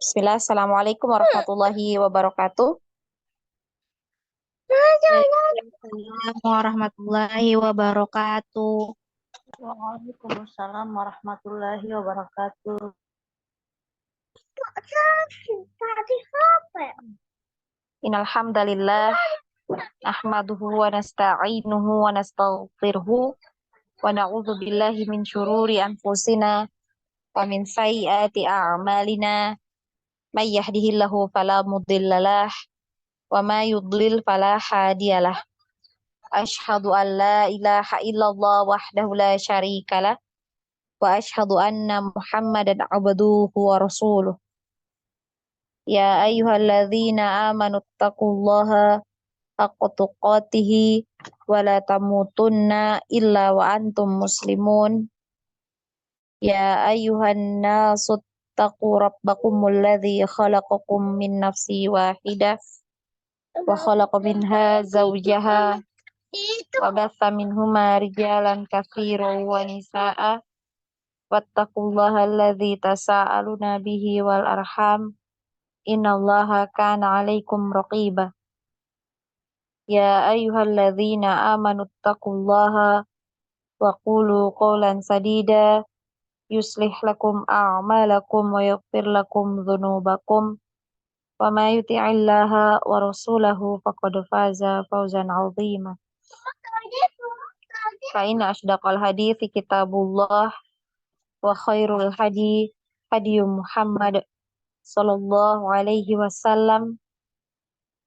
Bismillah, Assalamualaikum warahmatullahi wabarakatuh. Waalaikumsalam warahmatullahi wabarakatuh. Waalaikumsalam warahmatullahi wabarakatuh. Innal hamdalillah nahmaduhu wa nasta'inuhu wa nastaghfiruhu wa na'udzu billahi min syururi anfusina wa min sayyiati a'malina. May yahdihillahu fala mudhillalah wa may yudlil fala hadiyalah. Asyhadu an la ilaha illallah wahdahu la syarikalah wa asyhadu anna Muhammadan abduhu wa rasuluh. Ya ayyuhalladzina amanu taqullaha haqqa tuqatih wa la tamutunna illa wa antum muslimun. Ya ayyuhan nasu taqu rabbakumul ladzi khalaqakum min nafsin wahidah wa khalaqa minha zawjaha wa batha minhuma rijalan katsiran wa nisaa'a wattaqullaha alladzi tasaaluna bihi wal arham innallaha kana 'alaikum raqiba. Ya ayyuhalladzina amanu taqullaha wa qulu qawlan sadida yuslih lakum a'malakum wa yaghfir lakum dzunubakum wa may yuti'illaha wa rasulahu faqad faza fawzan 'azima. Fa inna asdaqal hadithi kitabullah wa khairul hadi hadi Muhammad sallallahu alaihi wasallam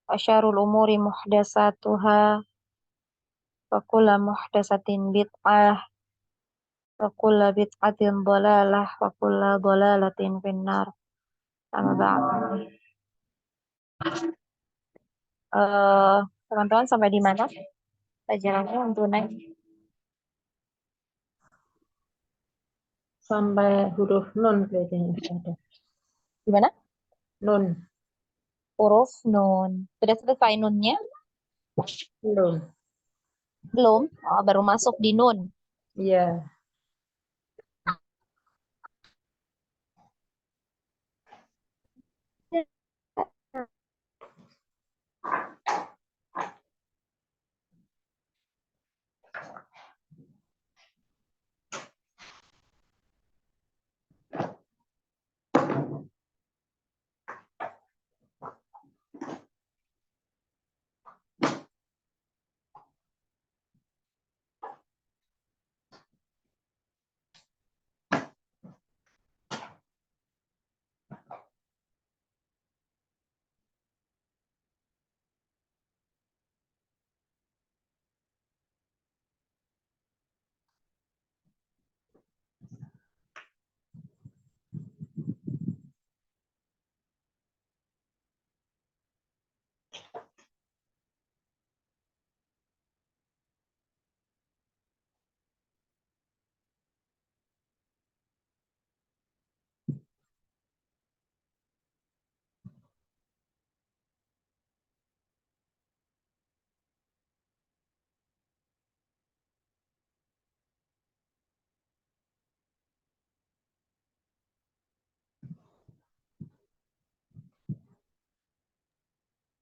wa syarrul umuri muhdatsatuha wa kullu muhdatsatin bid'ah wa kullu bid'atin dhalalah wa kullu dhalalatin finnar. Amma ba'd. Teman-teman sampai di mana pelajarannya untuk naik? Sampai huruf nun kayaknya ada. Gimana? Nun. Huruf nun. Sudah selesai nunnya? Belum. Belum? Oh, baru masuk di nun. Iya.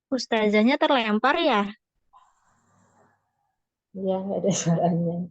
Ustazahnya terlempar ya? Iya, nggak ada suaranya.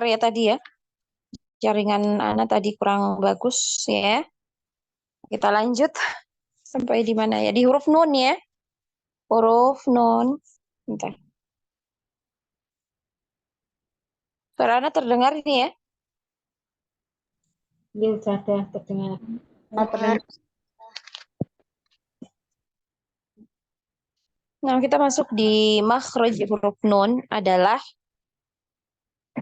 ya tadi ya. Jaringan Ana tadi kurang bagus ya. Kita lanjut sampai di mana ya? Di huruf nun ya. Huruf nun. Bentar. Suara Ana terdengar ini ya. Dia sudah terdengar. Nah, terdengar. Nah, kita masuk di makhraj huruf nun adalah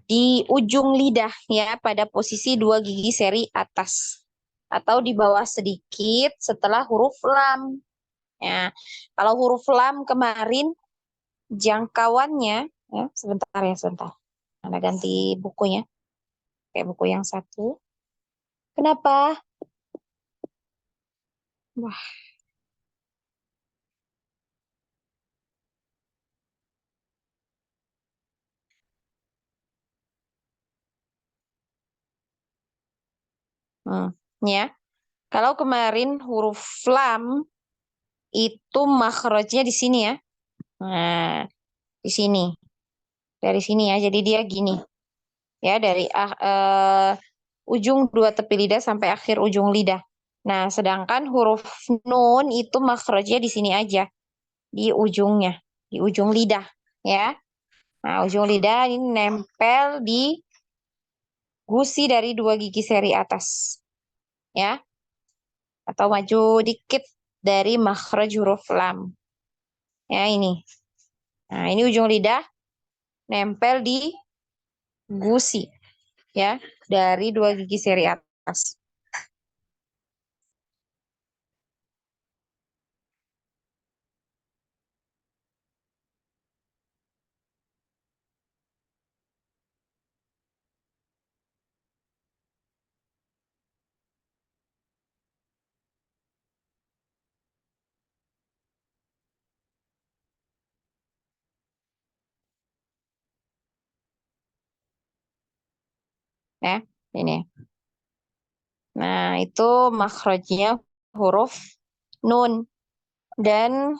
di ujung lidah ya, pada posisi 2 gigi seri atas atau di bawah sedikit setelah huruf lam. Ya, kalau huruf lam kemarin jangkauannya ya, sebentar. Anda ganti bukunya. Kayak buku yang satu. Kenapa? Wah, ya. Kalau kemarin huruf lam itu makhrajnya di sini ya. Nah, di sini. Dari sini ya. Jadi dia gini. Ya, dari ujung 2 tepi lidah sampai akhir ujung lidah. Nah, sedangkan huruf nun itu makhrajnya di sini aja. Di ujungnya. Di ujung lidah. Ya. Nah, ujung lidah ini nempel di gusi dari 2 gigi seri atas. Ya. Atau maju dikit dari makhraj huruf lam. Ya, ini. Nah, ini ujung lidah nempel di gusi. Ya. Dari 2 gigi seri atas. Ya, ini. Nah, itu makhrajnya huruf nun. Dan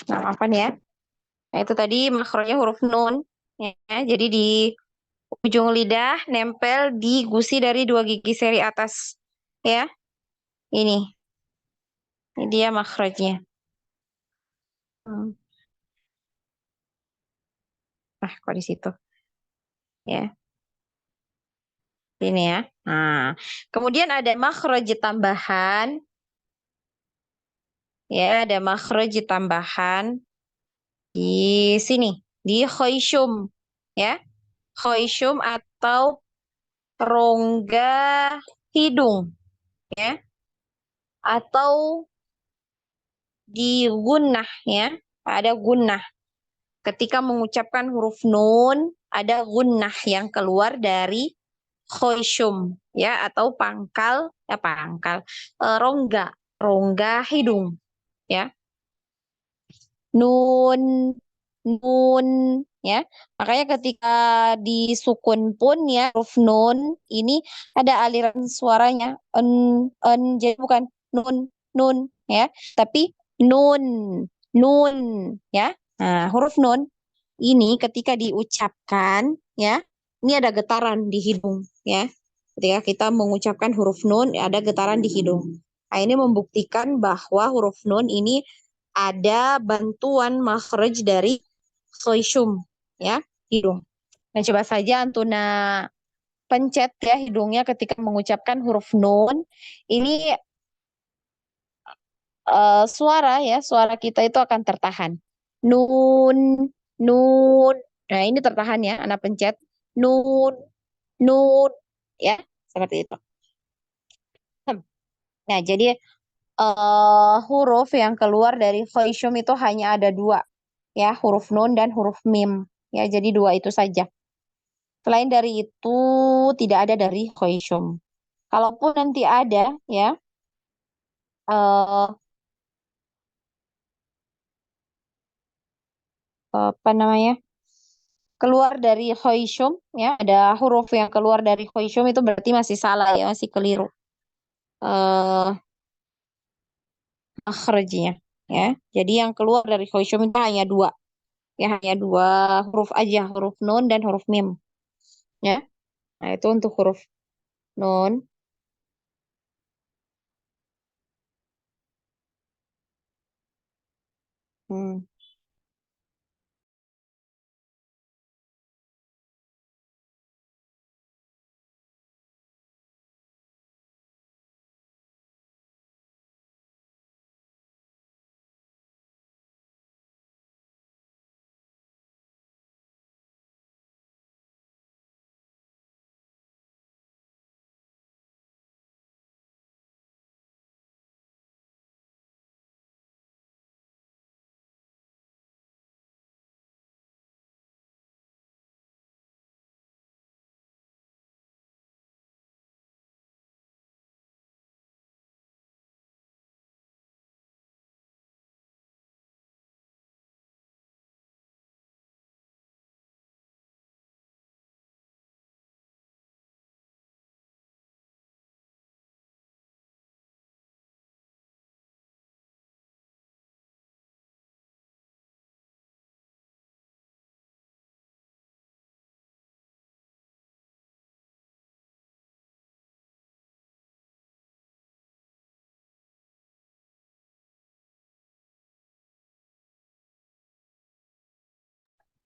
nah, apa nih ya? Nah, itu tadi makronya huruf nun. Ya, jadi di ujung lidah nempel di gusi dari 2 gigi seri atas. Ya, ini. Ini dia makhrajnya. Kok di situ? Ya, ini ya. Nah, kemudian ada makhraj tambahan. Ya, ada makhraj tambahan di sini, di khoisyum. Ya, khoisyum atau rongga hidung. Ya, atau di gunnah ya, ada gunnah. Ketika mengucapkan huruf nun, ada gunnah yang keluar dari khoisyum ya, atau rongga hidung ya. Nun, nun ya. Makanya ketika disukun pun ya, huruf nun ini ada aliran suaranya jadi bukan nun ya, tapi nun nun ya. Nah, huruf nun ini ketika diucapkan ya, ini ada getaran di hidung ya. Ketika kita mengucapkan huruf nun ada getaran di hidung. Nah, ini membuktikan bahwa huruf nun ini ada bantuan makhraj dari khoisyum, ya, hidung. Nah, coba saja Antuna pencet ya hidungnya ketika mengucapkan huruf nun. Ini suara kita itu akan tertahan. Nun, nun. Nah, ini tertahan ya, anak pencet. Nun, nun. Ya, seperti itu. Nah, jadi huruf yang keluar dari khoisyum itu hanya ada dua. Ya, huruf nun dan huruf mim. Ya, jadi dua itu saja. Selain dari itu, tidak ada dari khoisyum. Kalaupun nanti ada, ya, eh, apa namanya, keluar dari khoisyum, ya, ada huruf yang keluar dari khoisyum itu berarti masih salah ya, masih keliru. Eh, makhrajnya, ya. Jadi yang keluar dari khoisyum itu hanya dua, ya, hanya dua huruf aja, huruf nun dan huruf mim, ya. Nah, itu untuk huruf nun. Hmm.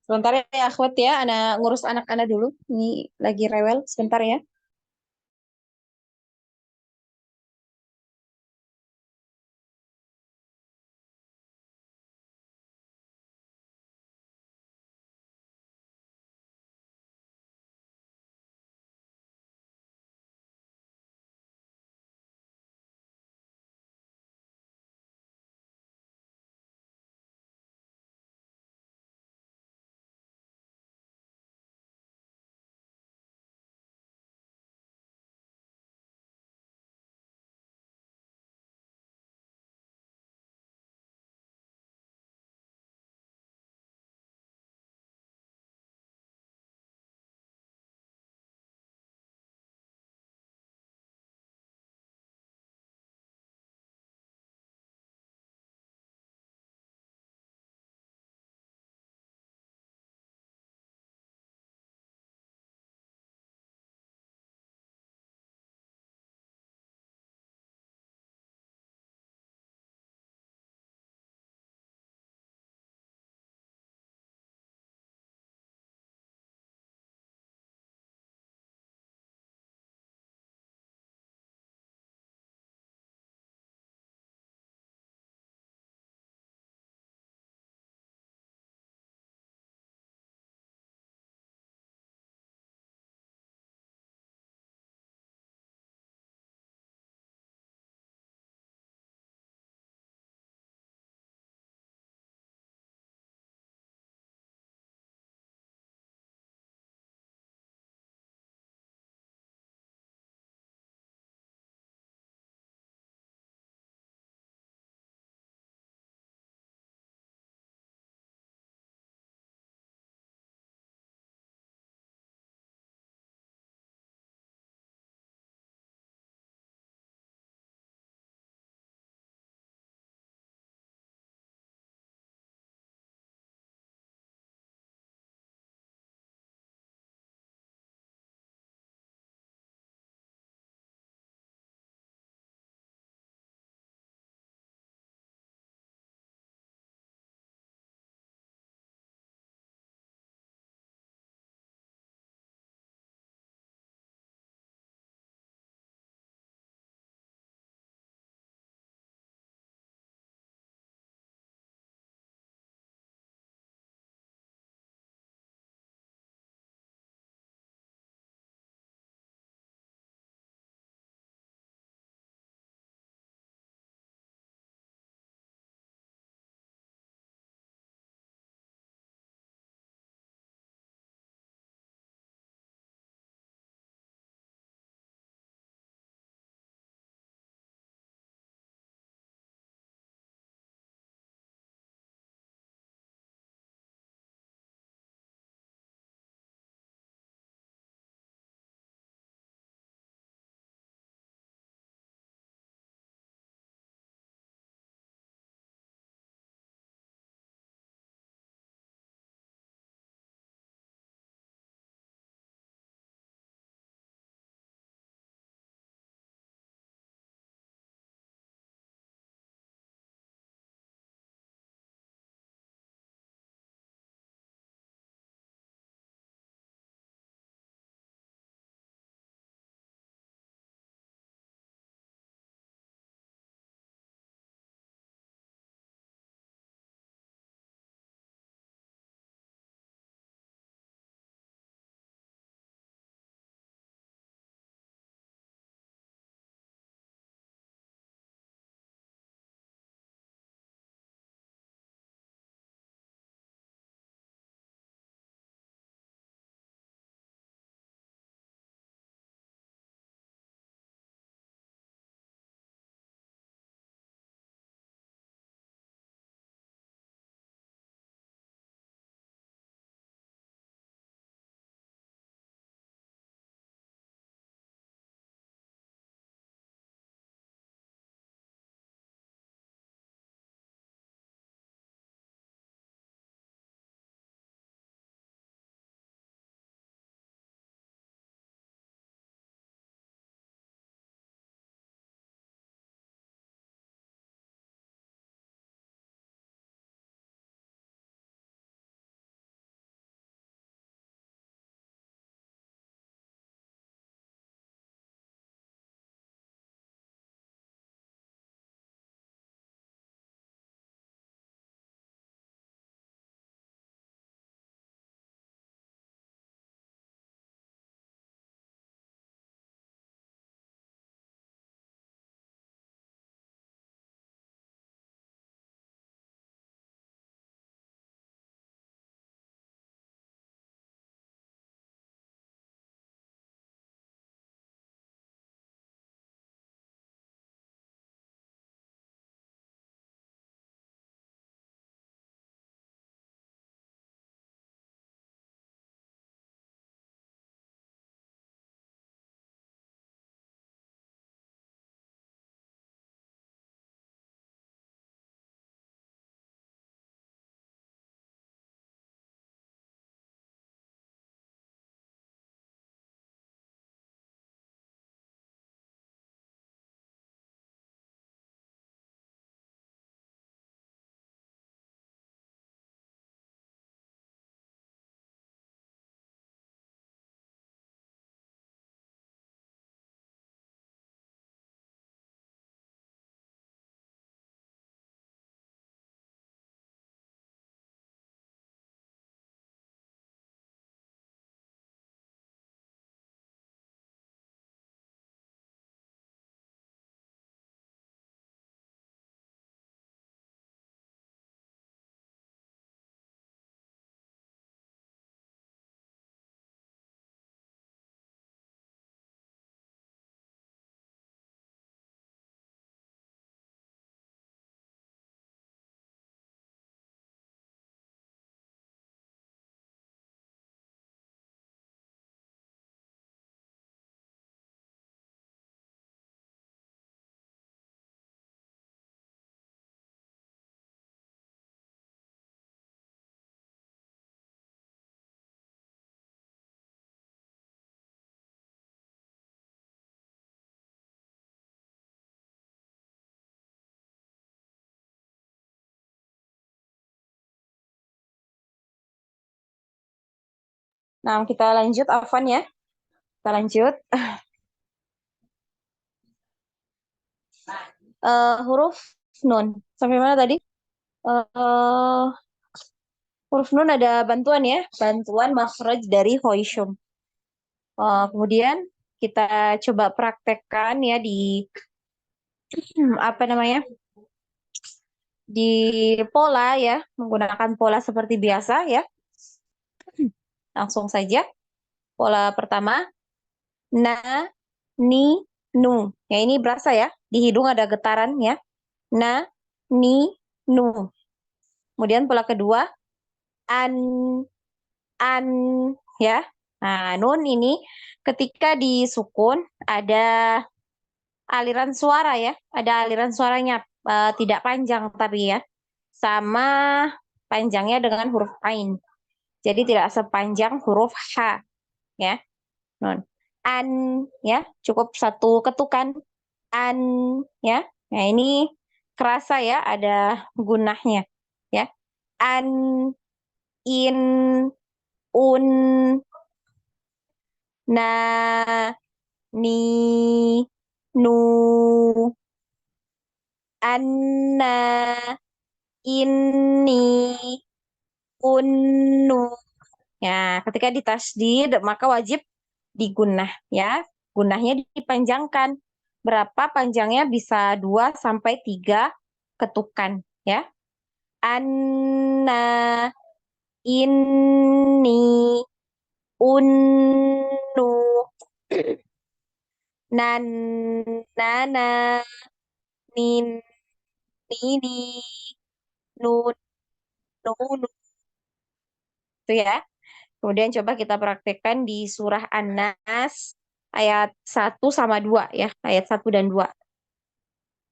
Sebentar ya, akhwat ya, anak ngurus anak-anak dulu. Ini lagi rewel, sebentar ya. Nah, kita lanjut, Afwan ya. Kita lanjut. Huruf nun. Sampai mana tadi? Eh, huruf nun ada bantuan ya. Bantuan makhraj dari Hoishum. Kemudian kita coba praktekkan ya di apa namanya? Di pola ya, menggunakan pola seperti biasa ya. Langsung saja. Pola pertama, na, ni, nu. Ya ini berasa ya, di hidung ada getaran ya. Na, ni, nu. Kemudian pola kedua, an, an, ya. Nah, nun ini ketika disukun ada aliran suara ya, ada aliran suaranya tidak panjang tapi ya, sama panjangnya dengan huruf ain. Jadi tidak sepanjang huruf H ya. Nun. An ya, cukup satu ketukan an ya. Nah, ini kerasa ya ada gunahnya ya. An, in, un, na, ni, nu, anna, ini, unu. Ya, ketika ditasdid maka wajib digunah ya. Gunahnya dipanjangkan. Berapa panjangnya? Bisa 2 sampai 3 ketukan ya. Anna, ini, unnu, nan, nana, nin, nini, nun, nunu. Itu ya. Kemudian coba kita praktekkan di surah An-Nas ayat 1 sama 2 ya, ayat 1 dan 2.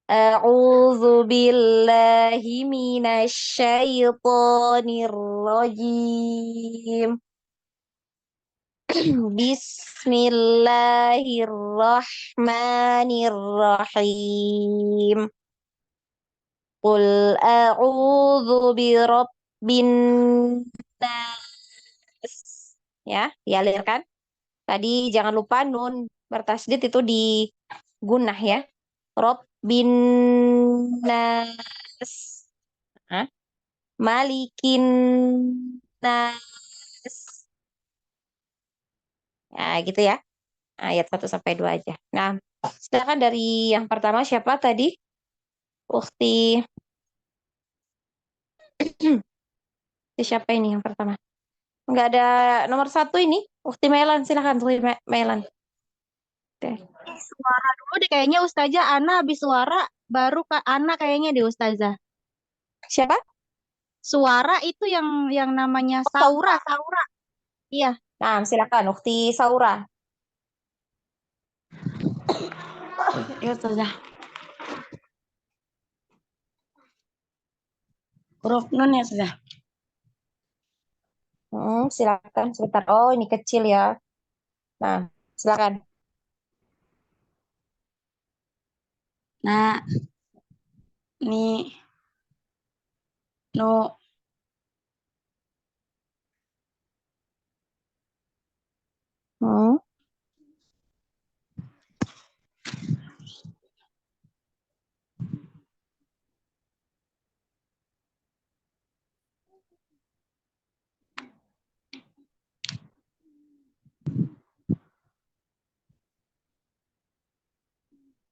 A'udzu billahi minasyaitonir rajim. Bismillahirrahmanirrahim. Qul a'udzu birabbin nas. Ya, dialirkan. Tadi jangan lupa nun bertasdid itu di gunah ya. Robbin nas. Hah? Malikin nas. Ya, gitu ya. Ayat 1 sampai 2 aja. Nah, silakan dari yang pertama siapa tadi? Ukti. Siapa ini yang pertama? Enggak ada nomor 1 ini. Ukti Melan, silakan Ukti Melan. Oke. Suara dulu deh kayaknya Ustazah. Ana habis suara baru ke Ana kayaknya deh Ustazah. Siapa? Suara itu yang namanya Oh, Saura, Saura. Saura. Iya. Nah, silakan Ukti Saura. Ya, Ustazah. Huruf nun ya, Ustazah. Silakan sebentar. Oh, ini kecil ya. Nah, silakan. Nah, ni, no, Hmm.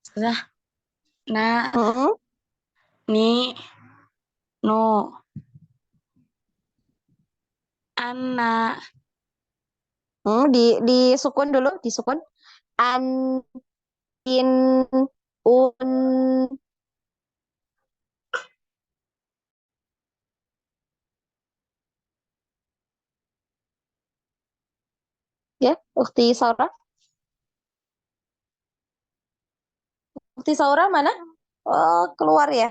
Ustazah. Nah, Hmm. ni, no, Anna, Di sukun dulu, di sukun. An, in, un, ya, Ukti Saura. Ukti Saura mana? Oh, keluar ya.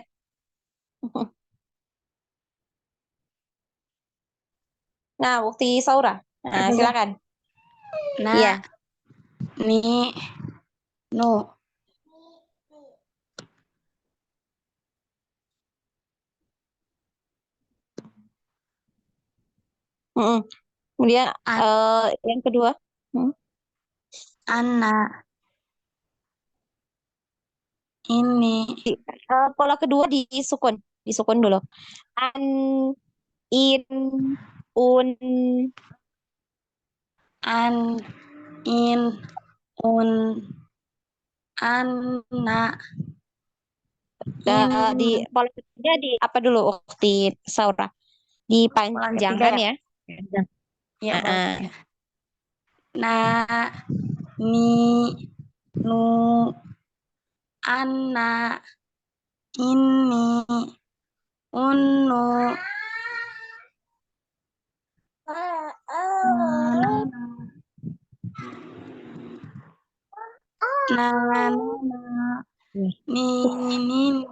Nah, Ukti Saura. Nah, Ustazah. silakan. Nah, Iya. ni, no, Mm-mm. Kemudian An- yang kedua. Hmm. anak. Ini. Pola kedua disukun dulu. An, in, un. An. In. Un. Anak. Di In. pola ketiga di apa dulu, Ukti Saura? Pola ketiga Dipanjangkan ya. ya. Panjang. Ya, pola Ah, ketiga. Na. Ni. Nu. Anak. Ini. Unu. Na. Na. Na. nih. Ni. Ni.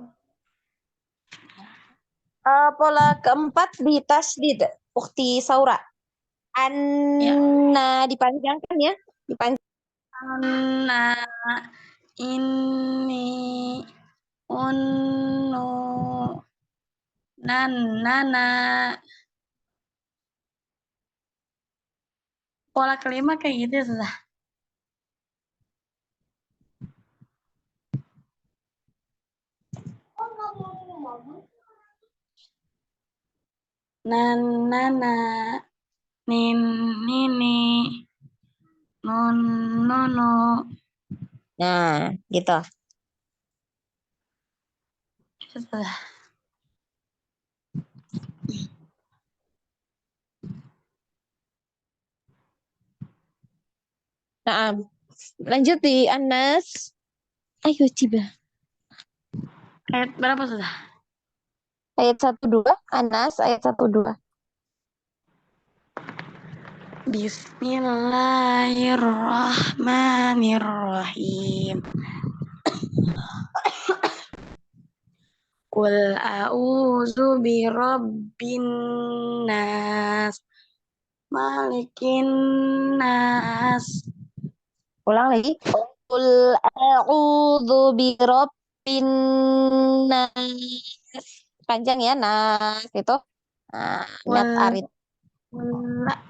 Pola keempat di tasdid, Ukti Saura. Ya. Dipanjangkan ya. Dipanjang. Anak. Ini. Unu. Nana. Pola kelima kayak gitu ya, susah. Nana. Nin. Nini. Non. Nono. Nah, gitu. Susah. Nah, lanjut di Anas. Ayo, Ciba. Ayat berapa sudah? Ayat 1-2. Anas, ayat 1-2. Bismillahirrahmanirrahim. Qul a'udzu birabbin nas, malikin nas. Ulang lagi. Qul a'udzu birabbin nas. Panjang ya, nas itu. Nah, lihat Qul arit.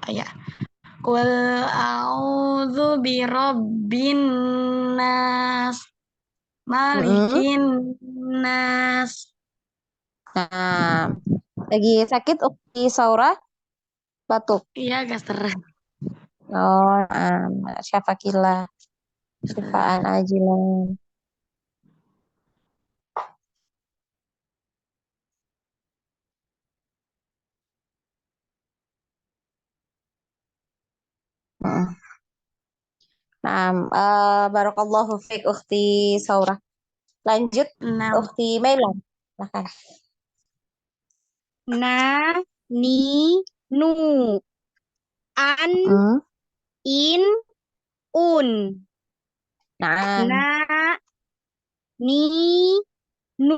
ya. Qul a'udzu birabbin nas, Mm-mm. malikin nas. Nah, lagi sakit Ukti Saura, batuk. Iya, agak stres. Oh, syafakillah. Syifaan ajilan. Mm. Nah, barakallahu fiik Ukti Saura. Lanjut Nah, Ukti Mailan. Silahkan. Na, ni, nu. An, Mm. in, un. Nah, Na, ni, nu.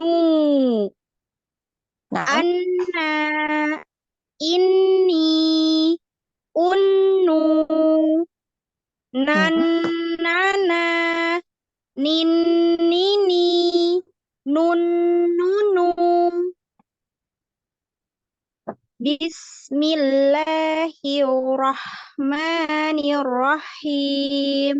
nah. Anna, inni, unnu. Mm. Nana, nin, nini, nun, nunu. Bismillahirrahmanirrahim.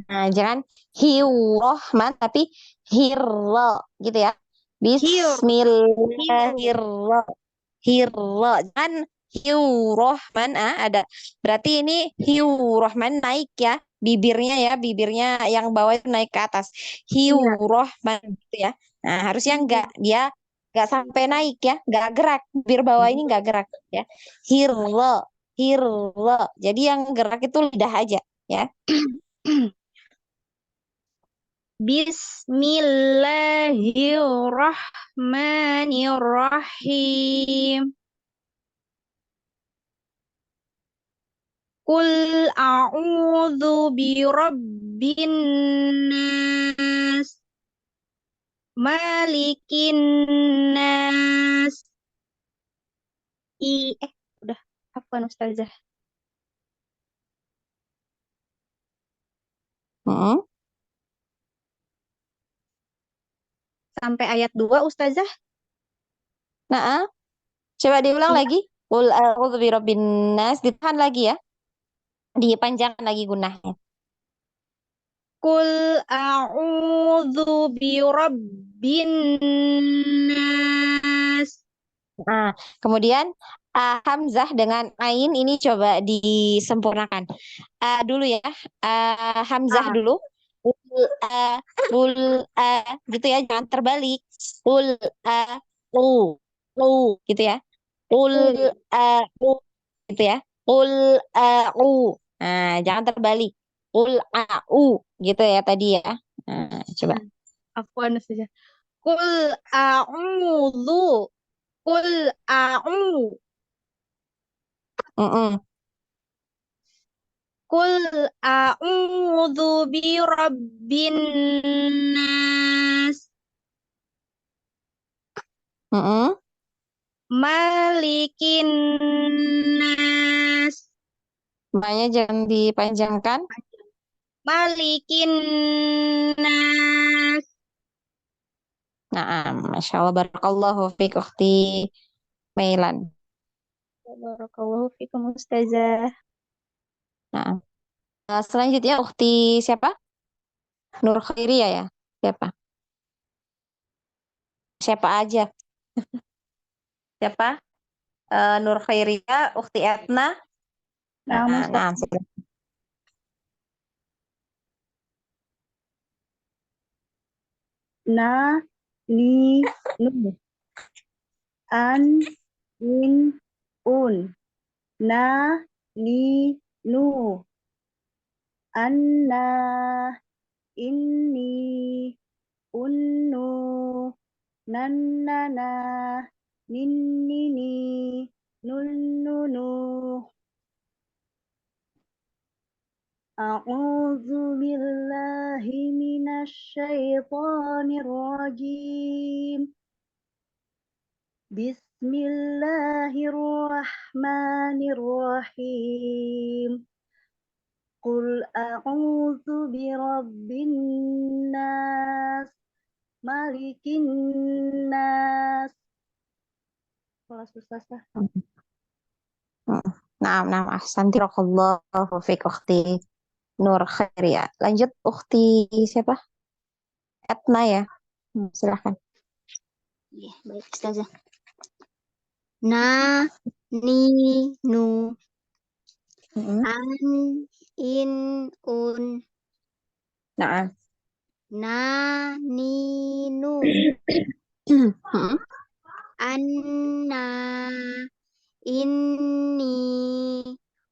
Nah, jangan hiurahman tapi hirra gitu ya. Hir, hir. Bismillahirrahmanirrahim. Hirra. Jangan hiurahman ada. Berarti ini hiurahman naik ya. Bibirnya ya, bibirnya yang bawah itu naik ke atas. Iya, Hiurahman gitu ya. Nah, harusnya enggak iya. dia enggak sampai naik ya, enggak gerak. Bibir bawah ini enggak gerak ya. Hirra, hirra. Jadi yang gerak itu lidah aja ya. Bismillahirrahmanirrahim. Qul a'udzu birabbin nas, malikin nas. Udah apa Ustazah? Mm-mm. Sampai ayat 2 Ustazah? Nah, coba diulang Iya, lagi. Qul a'udzu birabbin nas. Ditahan lagi ya. Dipanjangkan lagi gunahnya. Qul a'udzu birabbin nas. Nah, kemudian hamzah dengan ain ini coba disempurnakan. Dulu ya, hamzah Ah, dulu. Ul, bul, gitu ya, jangan terbalik. Ul, lu, lu, gitu ya. Ul, u. u, gitu ya. Ul, u. Nah, jangan terbalik. Ul, u, gitu ya tadi ya. Nah, coba. Afwan saja. Qul a'udzu. Qul a'udzu. Mm-mm, Qul a'udzu birabbin nas. mm-mm. Malikin nas. Makanya jangan dipanjangkan. Malikin nas. Nah, Masya Allah, Barakallahu fiik, Ukhti Mailan. Barakallahu fikum Ustazah. Nah, selanjutnya Ukhti siapa? Nur Khairia ya? Siapa? Siapa aja? Siapa? Nur Khairia, Ukhti Etna. Nah, Nah, Ustazah. silakan. Na, ni, nu. An, in, un. Na, ni, nu. Anna, inni, unnu. Nannana, ninnini, nunnunu. أعوذ بالله من الشيطان الرجيم. بسم الله الرحمن الرحيم. قل أعوذ برب الناس ملك الناس. Kelas Ustazah. Nah, ahsanti, Barakallahu fiik, Ukhti Nur Khairia. Lanjut Ukhti siapa? Etna ya? Silahkan. Iya, baik Ustazah. Na, ni, nu, Mm-mm. an, in, un, Nah. na, ni, nu, Mm-mm. anna, inni,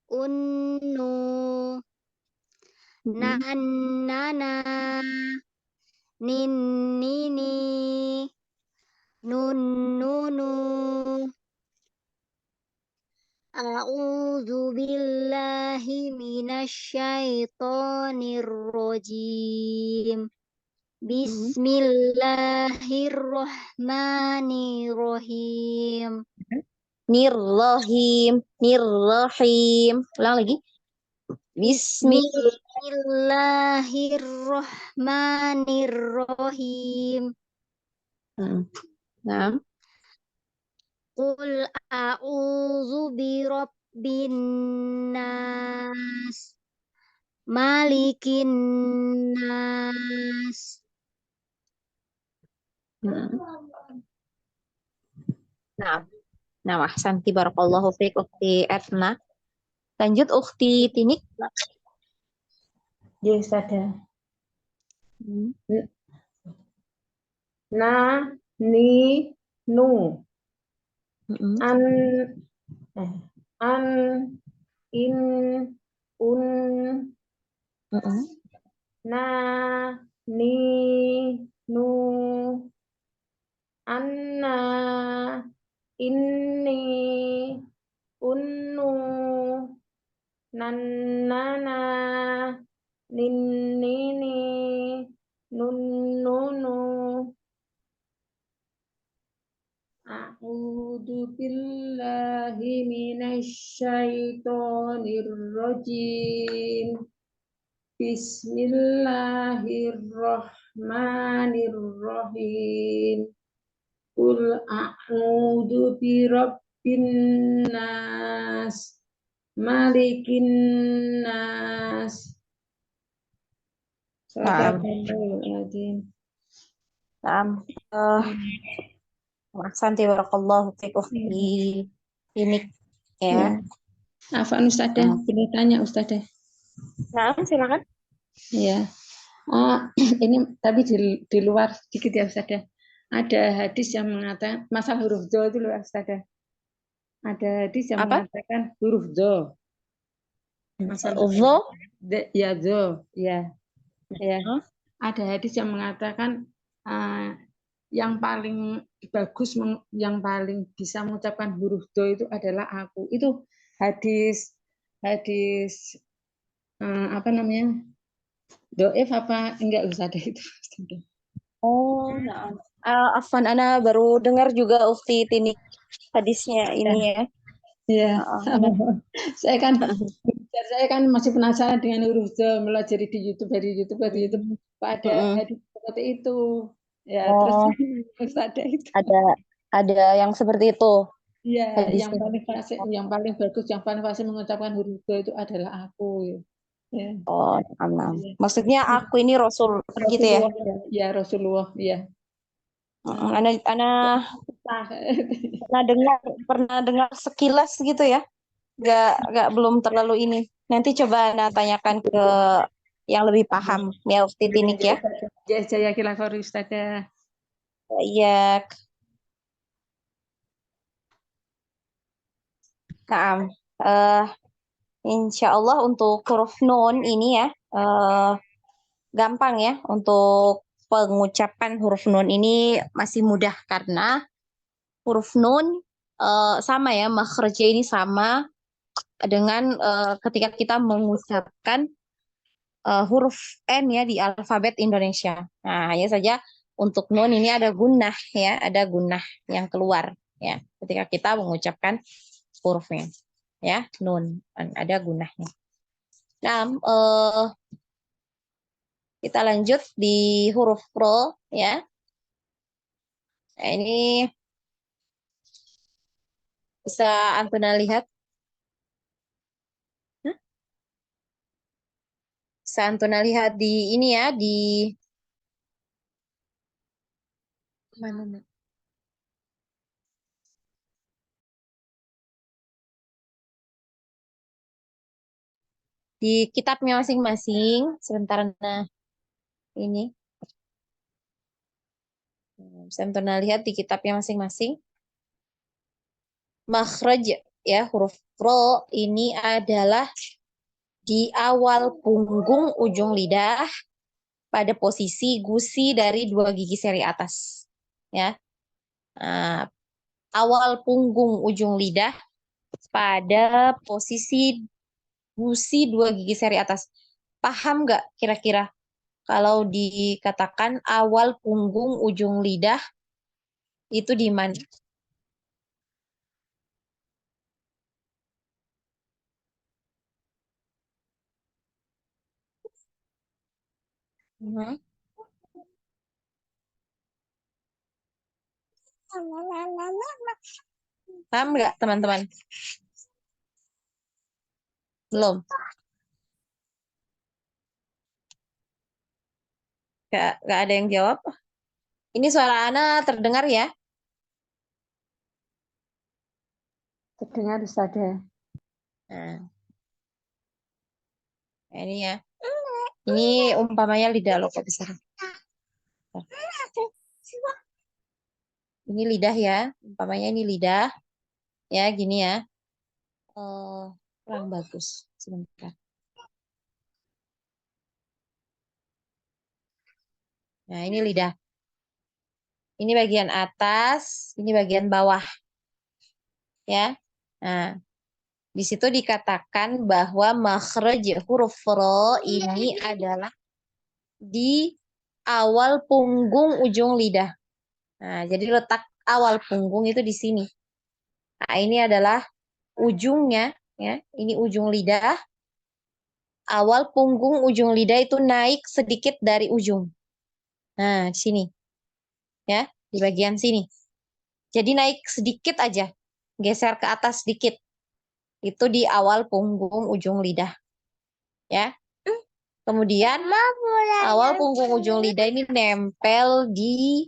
unnu, Mm-mm. nannana, ninnini, nunnunu. A'udzu billahi minasyaitonir rajim. Bismillahirrahmanirrahim. Nirrahim, Nirrahim. Ulang lagi. Bismillah. Bismillahirrahmanirrahim. Nah. Qul a'udzu birabbin nas. Malikin nas. Nah, nah, ahsanti, Barakallahu fiik, Ukhti Etna. Lanjut Ukhti Tinik. Ya, Ustazah. Hmm. Na, ni, nu. Mm-mm. An, an, in, un. Mm-mm. Na, ni, nu. Anna, inni, unnu. Nannana, ninnini, nunnunu. A'udzu billahi minasyaitonir rajim. Bismillahirrahmanirrahim. Qul a'udzu birabbil Rabbin nas, Malikin nas. Naam. Sadaqallahul Naam. Ahsanti barakallahu fiik ukhti ini ya. Afan Ustadzah, boleh tanya Ustadzah? Naam, silakan. Ya. Ini tapi di luar sedikit ya Ustadzah. Ada hadis yang mengatakan masalah huruf do itu loh Ustadzah. Ada hadis yang Apa? mengatakan huruf do. Masalah Zo? ya do, ya. Ya. Hah? Ada hadis yang mengatakan yang paling bagus, yang paling bisa mengucapkan huruf do itu adalah aku. Itu hadis apa namanya? Doif apa enggak usah ada itu. Oh, naam. Afwan, ana baru dengar juga ukhti Tinik hadisnya ini ya. Iya. Ana- Saya kan masih penasaran dengan huruf do, belajar di YouTube, dari YouTube. Pak ada Mm-mm. hadis seperti itu. Ya, terus Oh, terus ada itu. ada yang seperti itu Iya, yang hadisnya. paling fasih, yang paling bagus, yang paling fasih mengucapkan huruf do itu adalah aku. Ya. Oh, naam, naam. Iya. Maksudnya aku ini Rasul gitu ya. Rasulullah, ya Rasulullah, ya. Ana pernah dengar sekilas gitu ya. Gak belum terlalu ini. Nanti coba Ana tanyakan ke yang lebih paham ya ukhti Tinik ya. Jaya khilafah Ustazah. Iya. Naam. Insya Allah untuk huruf nun ini ya gampang ya untuk pengucapan huruf nun ini masih mudah karena huruf nun sama ya makhrajnya ini sama dengan ketika kita mengucapkan huruf N ya di alfabet Indonesia. Nah, hanya saja untuk nun ini ada gunnah ya, ada gunnah yang keluar ya ketika kita mengucapkan hurufnya ya, nun ada gunnahnya. Nah, kita lanjut di huruf ro ya. Nah, ini bisa Antuna lihat. Bisa Antuna lihat di ini ya, di mana? Nak? Di kitabnya masing-masing. Sebentar, nah ini. Bisa Antuna lihat di kitabnya masing-masing. Makhraj ya, huruf ro ini adalah di awal punggung ujung lidah pada posisi gusi dari dua gigi seri atas. Ya. Nah, awal punggung ujung lidah pada posisi gusi dua gigi seri atas. Paham nggak kira-kira kalau dikatakan awal punggung ujung lidah itu di mana? Mhm. Paham nggak teman-teman? Belum? Nggak ada yang jawab? Ini suara Ana terdengar ya? Terdengar Ustazah. Nah, ini ya. Ini umpamanya lidah lo kok besar. Ini lidah ya. Umpamanya ini lidah. Ya, gini ya. Kurang bagus. Sebentar. Nah, ini lidah. Ini bagian atas, ini bagian bawah. Ya. Nah, di situ dikatakan bahwa makhraj huruf ro ini adalah di awal punggung ujung lidah. Nah, jadi letak awal punggung itu di sini. Nah, ini adalah ujungnya, ya. Ini ujung lidah. Awal punggung ujung lidah itu naik sedikit dari ujung. Nah, di sini. Ya, di bagian sini. Jadi naik sedikit aja. geser ke atas sedikit. Itu di awal punggung ujung lidah. Ya. Kemudian awal punggung ujung lidah ini nempel di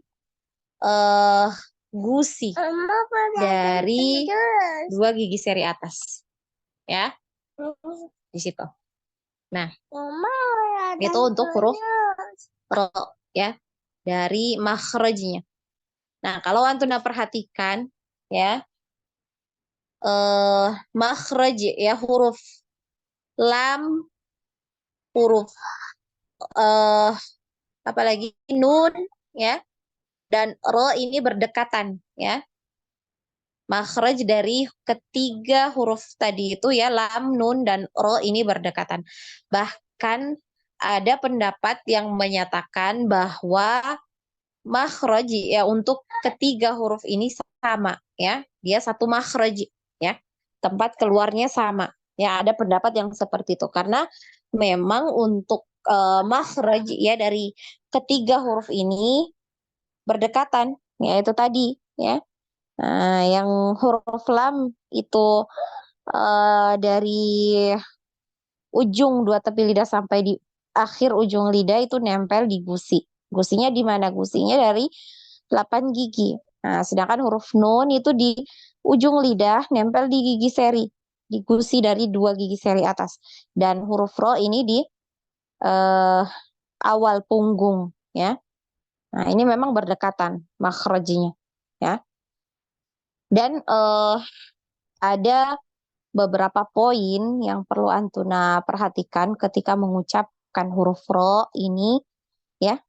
gusi dari dua gigi seri atas. Ya. Di situ. Nah, itu untuk huruf ro ya, dari makhrajnya. Nah, kalau Antuna perhatikan ya, makhraj ya, huruf lam, huruf apalagi nun ya, dan ro ini berdekatan ya. Makhraj dari ketiga huruf tadi itu ya, lam, nun, dan ro ini berdekatan. Bahkan ada pendapat yang menyatakan bahwa makhraj ya untuk ketiga huruf ini sama ya. Dia satu makhraj ya. Tempat keluarnya sama. Ya, ada pendapat yang seperti itu karena memang untuk makhraj ya dari ketiga huruf ini berdekatan ya, itu tadi ya. Nah, yang huruf lam itu dari ujung dua tepi lidah sampai di akhir ujung lidah itu nempel di gusi. Gusinya di mana? Gusinya dari 8 gigi. Nah, sedangkan huruf nun itu di ujung lidah nempel di gigi seri, di gusi dari 2 gigi seri atas. Dan huruf ro ini di awal punggung ya. Nah, ini memang berdekatan makhrajnya ya. Dan ada beberapa poin yang perlu Antuna perhatikan ketika mengucapkan huruf ro ini ya.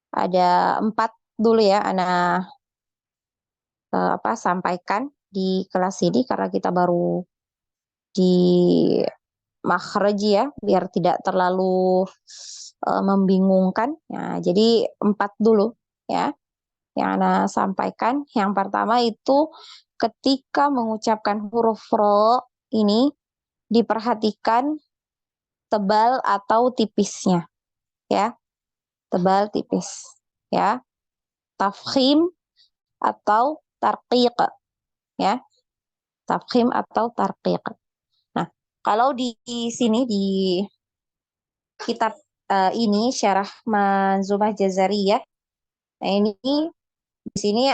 Ada 4 dulu ya Ana sampaikan di kelas ini karena kita baru di makhraj ya, biar tidak terlalu membingungkan. Nah, jadi 4 dulu ya yang Ana sampaikan. Yang pertama itu ketika mengucapkan huruf ro ini diperhatikan tebal atau tipisnya ya. Tebal tipis ya. Tafkhim atau tarqiq ya. Tafkhim atau tarqiq. Nah, kalau di sini di kitab ini Syarah Manzumah Jazariyah. Nah, ini di sini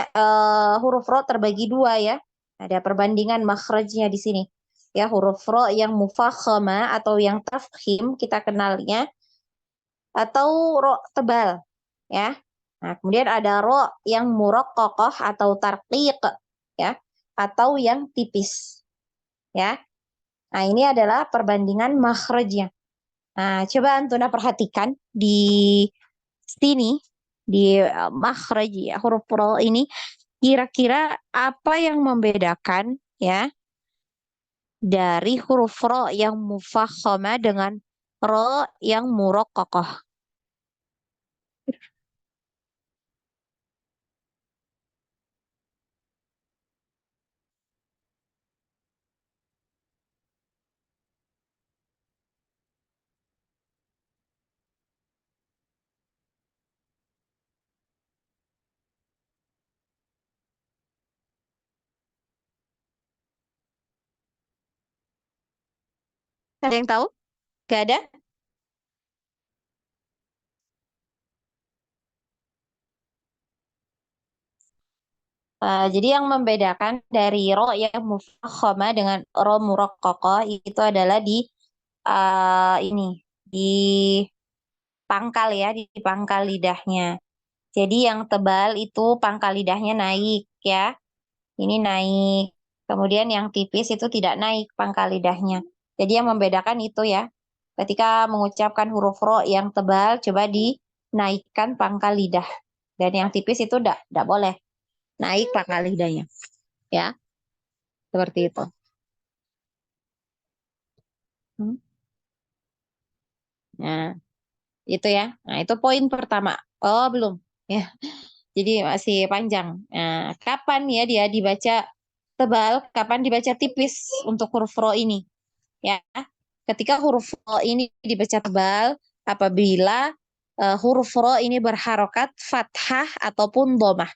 huruf ro terbagi 2 ya. Ada perbandingan makhrajnya di sini. Ya, huruf ro yang mufakhama atau yang tafkhim kita kenalnya, atau ro tebal ya. Nah, kemudian ada ro yang muraqqaqah atau tarqiq ya, atau yang tipis ya. Nah, ini adalah perbandingan makhrajnya. Nah, coba Antuna perhatikan di sini di makhraj ya, huruf ro ini kira-kira apa yang membedakan ya dari huruf ro yang mufakhama dengan ro yang muraqqaqah. Ada yang tahu? Gak ada? Jadi yang membedakan dari ro yang mufakhama dengan ro muraqqaqah itu adalah di ini, di pangkal ya, di pangkal lidahnya. Jadi yang tebal itu pangkal lidahnya naik ya. Ini naik. Kemudian yang tipis itu tidak naik pangkal lidahnya. Jadi yang membedakan itu ya. Ketika mengucapkan huruf ro yang tebal, coba dinaikkan pangkal lidah. Dan yang tipis itu tidak boleh naik pangkal lidahnya. Ya, seperti itu. Nah, itu ya. Nah, itu poin pertama. Oh, belum. Ya. Jadi masih panjang. Nah, kapan ya dia dibaca tebal, kapan dibaca tipis untuk huruf ro ini? Ya. Ketika huruf ro ini dibaca tebal apabila huruf ro ini berharokat fathah ataupun dhammah.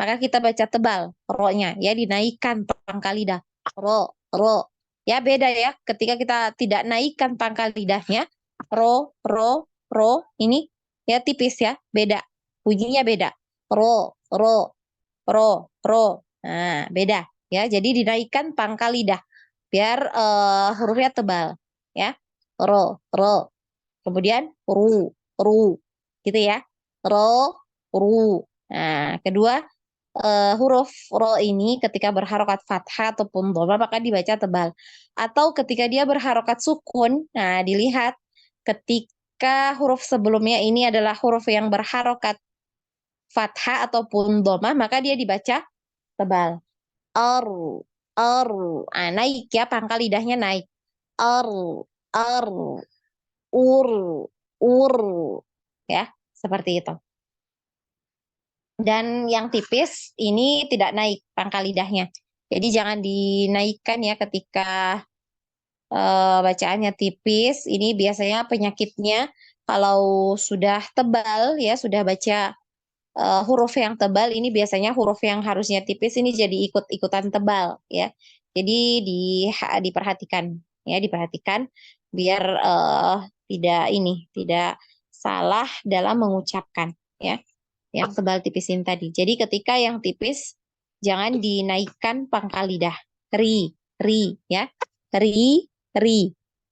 maka kita baca tebal ro-nya, ya dinaikkan pangkal lidah. Ro, ro. Ya beda ya, ketika kita tidak naikkan pangkal lidahnya, ro, ini ya tipis ya, beda. Bunyinya beda. Ro, ro, ro. Nah, beda ya. Jadi dinaikkan pangkal lidah biar hurufnya tebal ya. Ro. Kemudian ru, gitu ya. Ro, ru. Nah, kedua huruf ro ini ketika berharokat fathah ataupun dhamma maka dibaca tebal. Atau ketika dia berharokat sukun, nah dilihat ketika huruf sebelumnya ini adalah huruf yang berharokat fathah ataupun dhamma maka dia dibaca tebal. Ar, naik ya, pangkal lidahnya naik. Ar, ur, ya, seperti itu. Dan yang tipis ini tidak naik pangkal lidahnya. Jadi jangan dinaikkan ya ketika bacaannya tipis. Ini biasanya penyakitnya kalau sudah tebal ya, sudah baca huruf yang tebal, ini biasanya huruf yang harusnya tipis ini jadi ikut-ikutan tebal ya. Jadi diperhatikan ya, diperhatikan biar tidak salah dalam mengucapkan ya. Yang tebal tipisin tadi. Jadi ketika yang tipis jangan dinaikkan pangkal lidah. Ri ya. Ri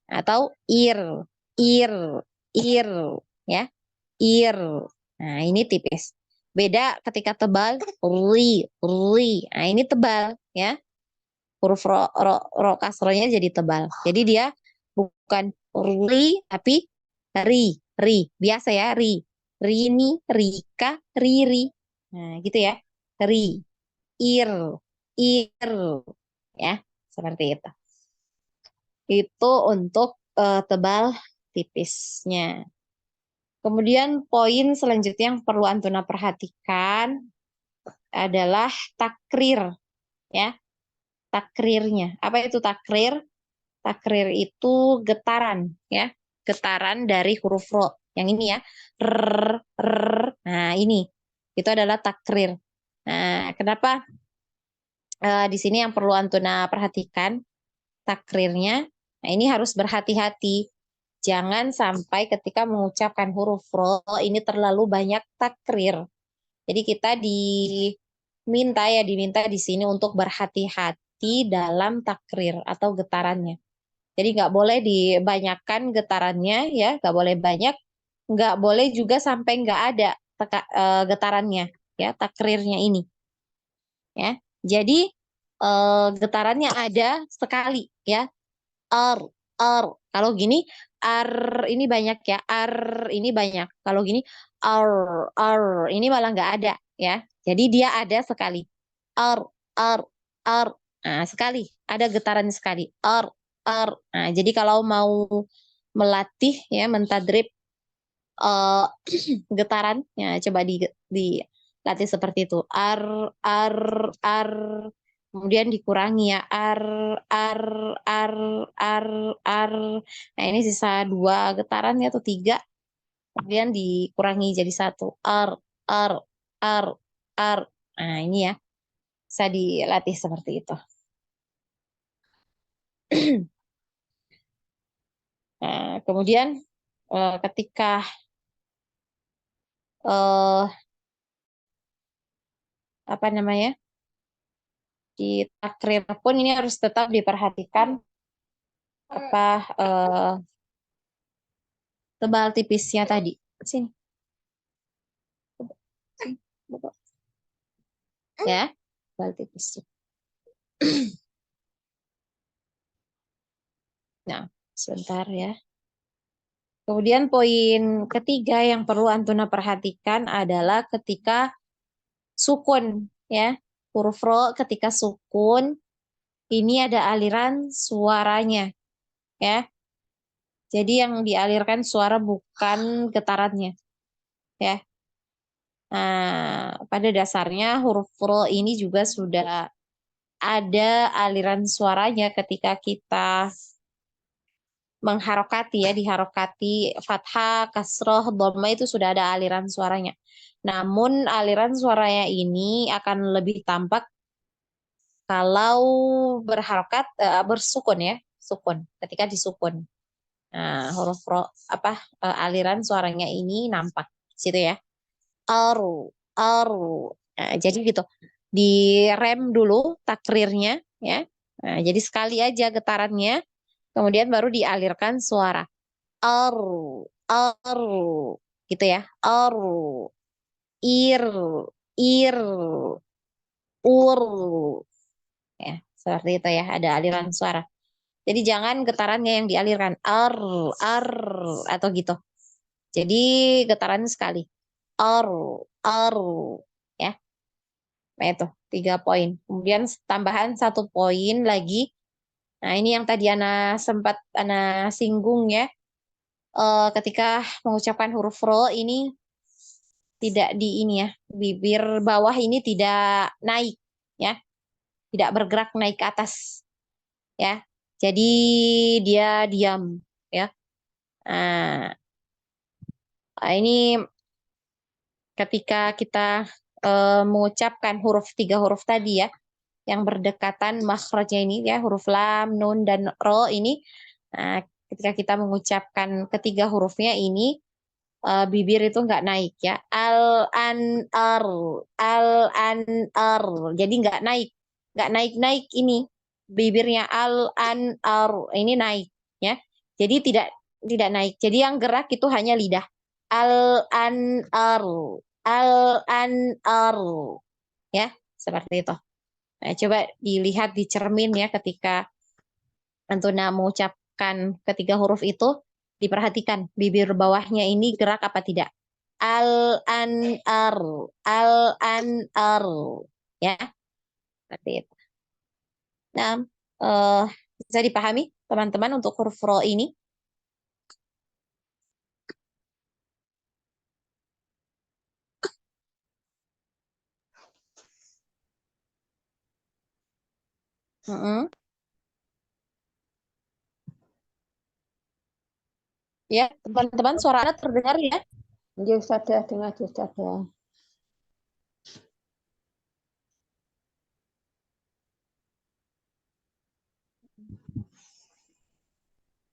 atau ir ya. Ir. Nah, ini tipis. Beda ketika tebal, ri. Nah, ini tebal ya. Huruf ro kasrohnya jadi tebal. Jadi dia bukan ri tapi ri. Biasa ya, ri. Rini, Rika, Riri. Nah, gitu ya. Ri, ir, ya. Seperti itu. Itu untuk tebal tipisnya. Kemudian poin selanjutnya yang perlu Antuna perhatikan adalah takrir, ya. Takrirnya. Apa itu takrir? Takrir itu getaran, ya. Getaran dari huruf ro. Yang ini ya. Nah, ini. Itu adalah takrir. Nah, kenapa di sini yang perlu Antuna perhatikan takrirnya? Nah, ini harus berhati-hati. Jangan sampai ketika mengucapkan huruf ro ini terlalu banyak takrir. Jadi kita diminta di sini untuk berhati-hati dalam takrir atau getarannya. Jadi nggak boleh dibanyakan getarannya ya, nggak boleh banyak, nggak boleh juga sampai nggak ada getarannya ya, takrirnya ini. Ya, jadi getarannya ada sekali ya. Ar. Kalau gini ar ini banyak ya, ar ini banyak. Kalau gini ar ini malah nggak ada ya. Jadi dia ada sekali. Ar. Nah, sekali ada getaran sekali. Ar. Nah, jadi kalau mau melatih ya, mentadrib getaran ya, coba dilatih seperti itu. Ar. Kemudian dikurangi ya, ar. Nah, ini sisa 2 getaran ya, atau 3. Kemudian dikurangi jadi 1. Ar. Nah, ini ya, bisa dilatih seperti itu. Nah, kemudian ketika apa namanya, di takrir pun ini harus tetap diperhatikan apa tebal tipisnya tadi. Sini. Ya, tebal tipisnya. Nah, sebentar ya. Kemudian poin ketiga yang perlu Antuna perhatikan adalah ketika sukun ya. Huruf ro ketika sukun ini ada aliran suaranya ya. Jadi yang dialirkan suara bukan getarannya ya. Nah, pada dasarnya huruf ro ini juga sudah ada aliran suaranya ketika kita mengharokati ya, diharokati fathah, kasroh, dhamma itu sudah ada aliran suaranya. Namun aliran suaranya ini akan lebih tampak kalau berharokat bersukun ya, sukun ketika disukun. Nah, huruf ro aliran suaranya ini nampak di situ ya. Aru, aru. Nah, jadi gitu. Direm dulu takrirnya ya. Nah, jadi sekali aja getarannya, kemudian baru dialirkan suara. Aru, aru. Gitu ya. Aru, ir, ir, ur. Ya, seperti itu ya, ada aliran suara. Jadi jangan getarannya yang dialirkan. Ar, atau gitu. Jadi getarannya sekali. Ar, ar. Ya, nah itu 3 poin. Kemudian tambahan 1 poin lagi. Nah ini yang tadi Ana sempat Ana singgung ya. Ketika mengucapkan huruf ro ini tidak di ini ya. Bibir bawah ini tidak naik ya. Tidak bergerak naik ke atas ya. Jadi dia diam ya. Nah, ini ketika kita mengucapkan 3 huruf tadi ya, yang berdekatan makhrajnya ini ya, huruf lam, nun, dan ro ini, nah, ketika kita mengucapkan ketiga hurufnya ini, bibir itu nggak naik ya, al-an-ar, al-an-ar, jadi nggak naik ini, bibirnya al-an-ar, ini naik ya, jadi tidak naik, jadi yang gerak itu hanya lidah, al-an-ar, al-an-ar, ya, seperti itu. Nah, coba dilihat di cermin ya ketika Antuna mengucapkan ketiga huruf itu, diperhatikan bibir bawahnya ini gerak apa tidak. Al-an-ar, al-an-ar, ya, seperti itu. Nah, bisa dipahami teman-teman untuk huruf ro ini? Ya, teman-teman, suara Anda terdengar ya? Ya Ustazah, dengar Ustazah.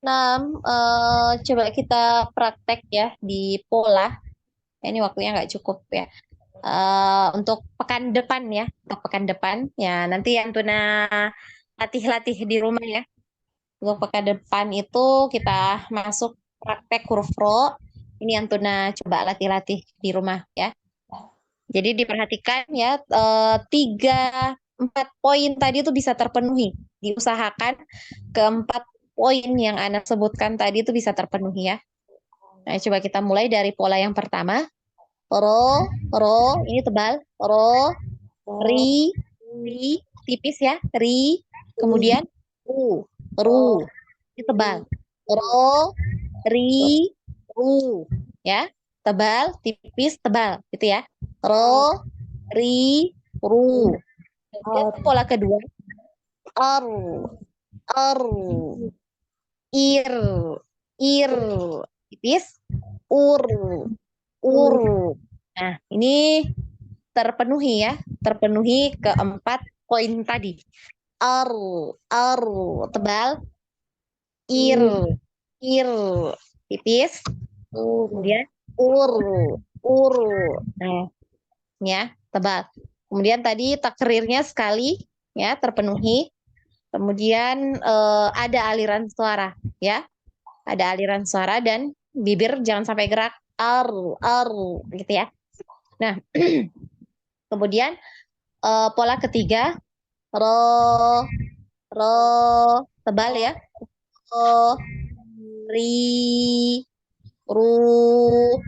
Nah, coba kita praktek ya di pola. Ini waktunya nggak cukup ya. Untuk pekan depan ya, untuk pekan depan ya nanti Antuna latih-latih di rumah ya. Untuk pekan depan itu kita masuk praktek huruf ro. Ini Antuna coba latih-latih di rumah ya. Jadi diperhatikan ya, 4 poin tadi itu bisa terpenuhi. Diusahakan ke 4 poin yang Anda sebutkan tadi itu bisa terpenuhi ya. Nah, coba kita mulai dari pola yang pertama. Ro, ini tebal. Ro, ri, tipis ya. Ri, kemudian ru, ini tebal. Ro, ri, ru, ya. Tebal, tipis, tebal, gitu ya. Ro, ri, ru. Kemudian pola kedua. Ar, ar, ir, tipis, ur. Nah, ini terpenuhi ya, terpenuhi ke-4 poin tadi. Ar, tebal, ir, tipis, kemudian ur. Nah, ya, tebal. Kemudian tadi takrirnya sekali ya, terpenuhi. Kemudian ada aliran suara ya. Ada aliran suara dan bibir jangan sampai gerak. Ar, gitu ya. Nah, kemudian pola ketiga, ro, tebal ya. Ro, ri, ru.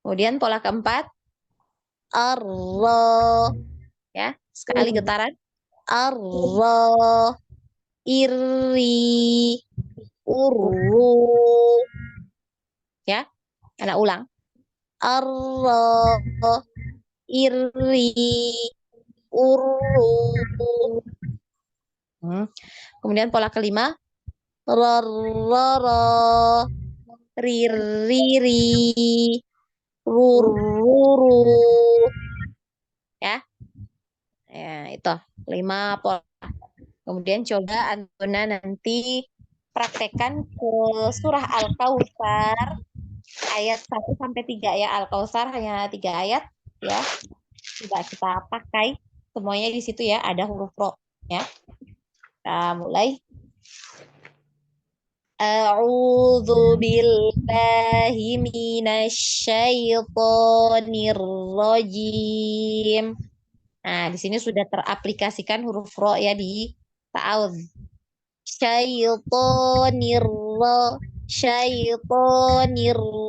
Kemudian pola keempat, arro, ya, sekali getaran. Arro, iri, uru, ya, anak ulang. Arro, iri, uru. Kemudian pola kelima, rororo, riri, ruru, ya. Ya, itu 5 pola. Kemudian coba Antuna nanti praktekkan ke surah Al-Kautsar ayat 1 sampai 3 ya. Al-Kautsar hanya 3 ayat ya. Coba kita pakai semuanya di situ ya, ada huruf ro ya. Kita mulai. A'udzu billahi minasyaitonir rajim. Nah, di sini sudah teraplikasikan huruf ro ya di ta'awudz. Syaitonir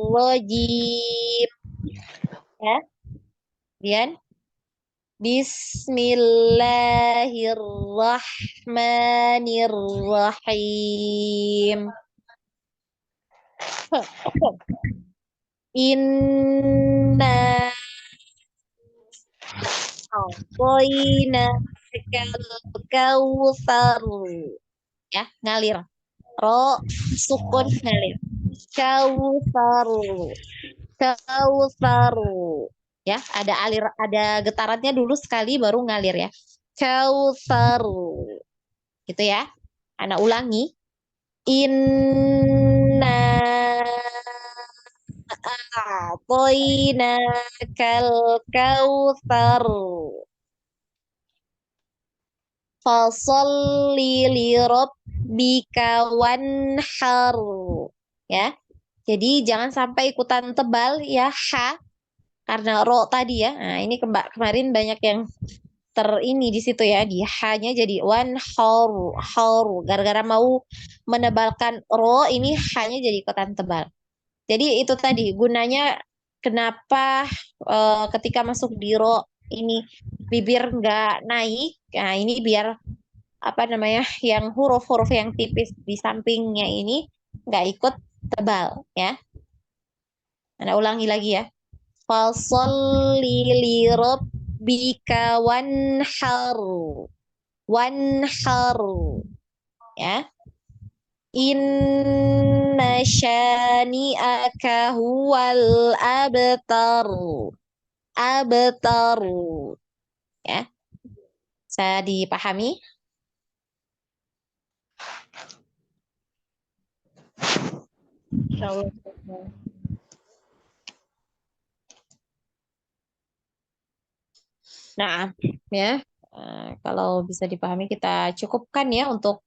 rajim. Ya. Kemudian Bismillahirrahmanirrahim. Inna a'tainakal kautsar. Ya, ngalir. Ro sukun ngalir. Kautsar. Kautsar. Ya, ada getarannya dulu sekali baru ngalir ya. Kautsar. Gitu ya. Anak ulangi. Inna a'tainakal kautsar. Fasolli li rabbika wanhar. Ya. Jadi jangan sampai ikutan tebal ya karena ro tadi ya. Nah, ini kemarin banyak yang ini di situ ya, di hanya jadi wanhar. Gara-gara mau menebalkan ro ini hanya jadi ikutan tebal. Jadi itu tadi gunanya kenapa ketika masuk di ro ini bibir nggak naik. Nah, ini biar apa namanya yang huruf-huruf yang tipis di sampingnya ini nggak ikut tebal ya. Nah, ulangi lagi ya. Fasolli li rabbika wanhar. Wanhar. Ya. Inna syani'aka huwal abtar. Abtar. Ya. Bisa dipahami? Insyaallah. Nah, ya, kalau bisa dipahami kita cukupkan ya untuk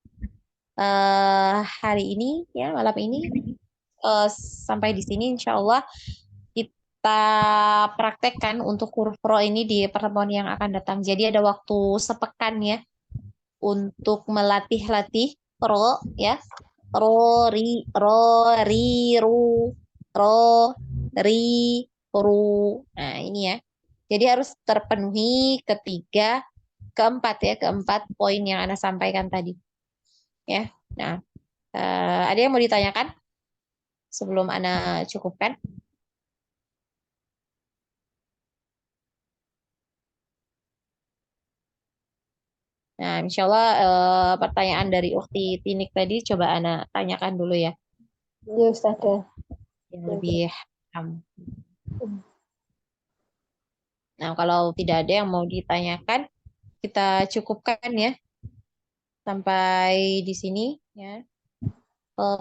hari ini ya, malam ini sampai di sini insya Allah kita praktekkan untuk huruf ro ini di pertemuan yang akan datang. Jadi ada waktu sepekan ya untuk melatih-latih ro ya. Ro, ri, ru, ro, ri, ru. Nah, ini ya. Jadi harus terpenuhi keempat poin yang Anda sampaikan tadi. Ya. Nah, ada yang mau ditanyakan sebelum Anda cukupkan? Nah, insya Allah pertanyaan dari Ukti Tinik tadi coba Anda tanyakan dulu ya. Iya, Ustazah. Yang lebih paham. Nah, kalau tidak ada yang mau ditanyakan, kita cukupkan ya. Sampai di sini ya.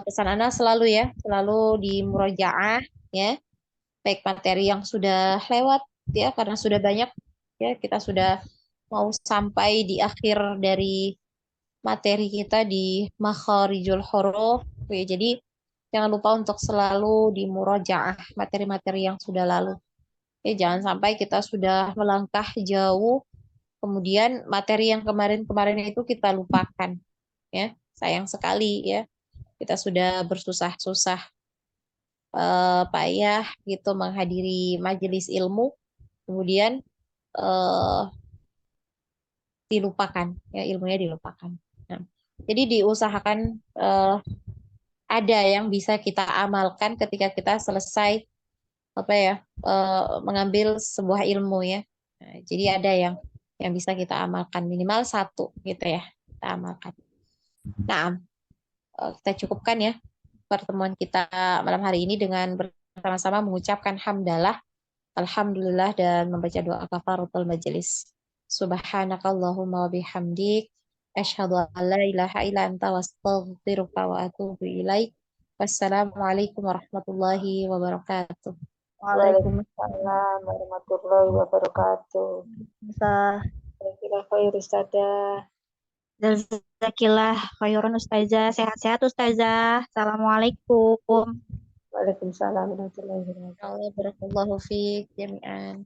Pesan Anda selalu ya, selalu di murojaah ya. Baik materi yang sudah lewat ya, karena sudah banyak ya, kita sudah mau sampai di akhir dari materi kita di makharijul huruf. Ya, jadi jangan lupa untuk selalu di murojaah materi-materi yang sudah lalu. Ya, jangan sampai kita sudah melangkah jauh, kemudian materi yang kemarin-kemarin itu kita lupakan. Ya, sayang sekali ya. Kita sudah bersusah-susah payah gitu menghadiri majelis ilmu, kemudian dilupakan, ya ilmunya dilupakan. Nah, jadi diusahakan ada yang bisa kita amalkan ketika kita selesai mengambil sebuah ilmu ya. Nah, jadi ada yang bisa kita amalkan minimal 1 gitu ya, kita amalkan. Nah, kita cukupkan ya pertemuan kita malam hari ini dengan bersama-sama mengucapkan hamdalah, alhamdulillah, dan membaca doa kafaratul majelis. Subhanakallahumma wa bihamdik asyhadu an la ilaha illa anta wastaghfiruka wa atubu ilaik. Wassalamualaikum warahmatullahi wabarakatuh. Waalaikumsalam warahmatullahi wabarakatuh. Bisa. Jazakallah khair Ustazah. Jazakillah khairan Ustazah. Sehat-sehat Ustazah. Assalamualaikum. Waalaikumsalam warahmatullahi wabarakatuh. Allah barakallahu fiik jami'an.